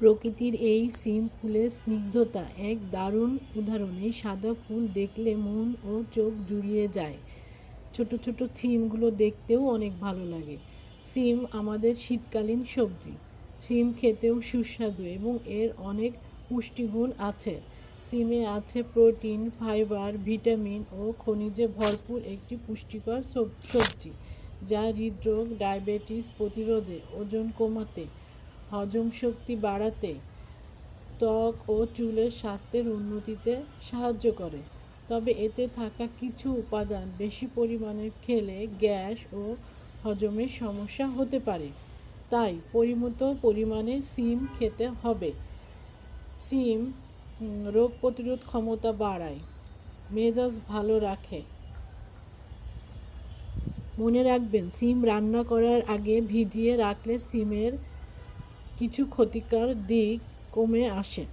প্রকৃতির এই সিম ফুলের স্নিগ্ধতা এক দারুণ উদাহরণ। এই সাদা ফুল দেখলে মন ও চোখ জুড়িয়ে যায়। ছোট ছোট সিমগুলো দেখতেও অনেক ভালো লাগে। সিম আমাদের শীতকালীন সবজি। সিম খেতেও সুস্বাদু এবং এর অনেক পুষ্টিগুণ আছে। সিমে আছে প্রোটিন, ফাইবার, ভিটামিন ও খনিজে ভরপুর একটি পুষ্টিকর সবজি, যা হৃদরোগ, ডায়াবেটিস প্রতিরোধে, ওজন কমাতে, হজম শক্তি বাড়াতে, ত্বক ও চুলের স্বাস্থ্যের উন্নতিতে সাহায্য করে। তবে এতে থাকা কিছু উপাদান বেশি পরিমাণে খেলে গ্যাস ও হজমের সমস্যা হতে পারে। তাই পরিমিত পরিমাণে সিম খেতে হবে। সিম রোগ প্রতিরোধ ক্ষমতা বাড়ায়, মেজাজ ভালো রাখে। মনে রাখবেন, সিম রান্না করার আগে ভিজিয়ে রাখলে সিমের কিছু ক্ষতিকর দিক কমে আসে।